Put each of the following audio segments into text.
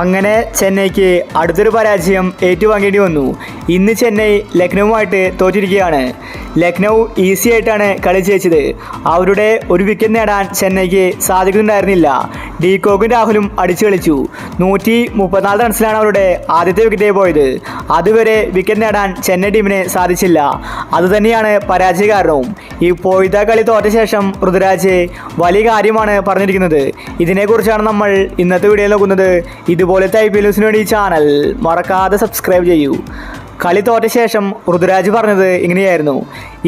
അങ്ങനെ ചെന്നൈക്ക് അടുത്തൊരു പരാജയം ഏറ്റുവാങ്ങേണ്ടി വന്നു. ഇന്ന് ചെന്നൈ ലക്നൗവുമായിട്ട് തോറ്റിരിക്കുകയാണ്. ലക്നൗ ഈസി ആയിട്ടാണ് കളി ജയിച്ചത്. അവരുടെ ഒരു വിക്കറ്റ് നേടാൻ ചെന്നൈക്ക് സാധിക്കുന്നുണ്ടായിരുന്നില്ല. ഡീകോക്കും രാഹുലും അടിച്ചു കളിച്ചു. 134 റൺസിലാണ് അവരുടെ ആദ്യത്തെ വിക്കറ്റ് പോയത്. അതുവരെ വിക്കറ്റ് നേടാൻ ചെന്നൈ ടീമിന് സാധിച്ചില്ല. അതുതന്നെയാണ് പരാജയ കാരണവും. ഈ പോയിത കളി തോറ്റ ശേഷം ഋതുരാജ് വലിയ കാര്യമാണ് പറഞ്ഞിരിക്കുന്നത്. ഇതിനെക്കുറിച്ചാണ് നമ്മൾ ഇന്നത്തെ വീഡിയോയിൽ നോക്കുന്നത്. ഇതുപോലത്തെ IPL ന്യൂസിന് വേണ്ടി ഈ ചാനൽ മറക്കാതെ സബ്സ്ക്രൈബ് ചെയ്യൂ. കളി തോറ്റ ശേഷം ഋതുരാജ് പറഞ്ഞത് ഇങ്ങനെയായിരുന്നു: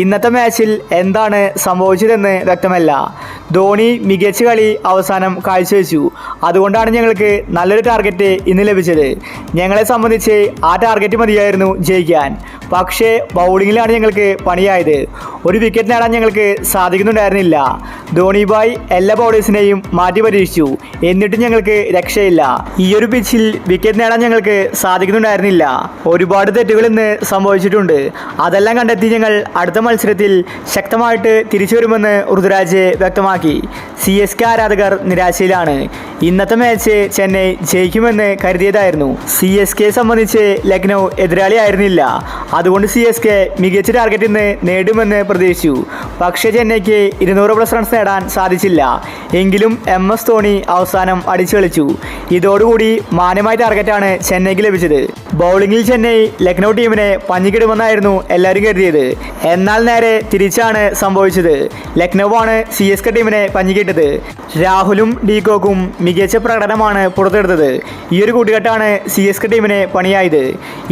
ഇന്നത്തെ മാച്ചിൽ എന്താണ് സംഭവിച്ചതെന്ന് വ്യക്തമല്ല. ധോണി മികച്ച കളി അവസാനം കാഴ്ചവെച്ചു. അതുകൊണ്ടാണ് ഞങ്ങൾക്ക് നല്ലൊരു ടാർഗറ്റ് ഇന്ന് ലഭിച്ചത്. ഞങ്ങളെ സംബന്ധിച്ച് ആ ടാർഗറ്റ് മതിയായിരുന്നു ജയിക്കാൻ. പക്ഷേ ബൗളിങ്ങിലാണ് ഞങ്ങൾക്ക് പണിയായത്. ഒരു വിക്കറ്റ് നേടാൻ ഞങ്ങൾക്ക് സാധിക്കുന്നുണ്ടായിരുന്നില്ല. ധോണി ബായ് എല്ലാ ബൗളേഴ്സിനെയും മാറ്റി പരീക്ഷിച്ചു. എന്നിട്ടും ഞങ്ങൾക്ക് രക്ഷയില്ല. ഈ ഒരു പിച്ചിൽ വിക്കറ്റ് നേടാൻ ഞങ്ങൾക്ക് സാധിക്കുന്നുണ്ടായിരുന്നില്ല. ഒരുപാട് തെറ്റുകൾ ഇന്ന് സംഭവിച്ചിട്ടുണ്ട്. അതെല്ലാം കണ്ടെത്തി ഞങ്ങൾ അടുത്ത മത്സരത്തിൽ ശക്തമായിട്ട് തിരിച്ചു വരുമെന്ന് ഋതുരാജ് വ്യക്തമാക്കി. CSK ആരാധകർ നിരാശയിലാണ്. ഇന്നത്തെ മാച്ച് ചെന്നൈ ജയിക്കുമെന്ന് കരുതിയതായിരുന്നു. CSKയെ സംബന്ധിച്ച് ലക്നൗ എതിരാളിയായിരുന്നില്ല. അതുകൊണ്ട് CSK മികച്ച ടാർഗറ്റ് ഇന്ന് നേടുമെന്ന് പ്രതീക്ഷിച്ചു. പക്ഷേ ചെന്നൈക്ക് 200+ റൺസ് നേടാൻ സാധിച്ചില്ല. എങ്കിലും MS ധോണി അവസാനം അടിച്ചു കളിച്ചു. ഇതോടുകൂടി മാന്യമായ ടാർഗറ്റാണ് ചെന്നൈക്ക് ലഭിച്ചത്. ബൗളിങ്ങിൽ ചെന്നൈ ലക്നൗ ടീമിനെ പഞ്ഞിക്കിടുമെന്നായിരുന്നു എല്ലാവരും കരുതിയത്. എന്നാൽ നേരെ തിരിച്ചാണ് സംഭവിച്ചത്. ലക്നൗവാണ് CSK ടീമിനെ പഞ്ഞിക്കിട്ടത്. രാഹുലും ഡീകോക്കും മികച്ച പ്രകടനമാണ് പുറത്തെടുത്തത്. ഈ ഒരു കൂട്ടുകെട്ടാണ് CSK ടീമിനെ പണിയായത്.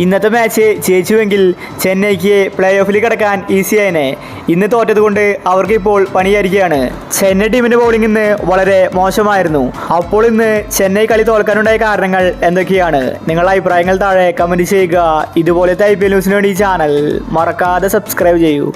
ഇന്നത്തെ മാച്ച് ജയിച്ചുവെങ്കിൽ ചെന്നൈക്ക് പ്ലേ ഓഫിൽ കിടക്കാൻ ഈസിയായനെ. ഇന്ന് തോറ്റതുകൊണ്ട് അവർക്ക് ഇപ്പോൾ പണിയായിരിക്കുകയാണ്. ചെന്നൈ ടീമിൻ്റെ ബൗളിംഗ് ഇന്ന് വളരെ മോശമായിരുന്നു. അപ്പോൾ ഇന്ന് ചെന്നൈ കളി തോൽക്കാനുണ്ടായ കാരണങ്ങൾ എന്തൊക്കെയാണ്? നിങ്ങളുടെ അഭിപ്രായങ്ങൾ താഴെ കമൻറ്റ് ചെയ്യുക. ഇതുപോലത്തെ IPL ന്യൂസിന് വേണ്ടി ഈ ചാനൽ മറക്കാതെ സബ്സ്ക്രൈബ് ചെയ്യൂ.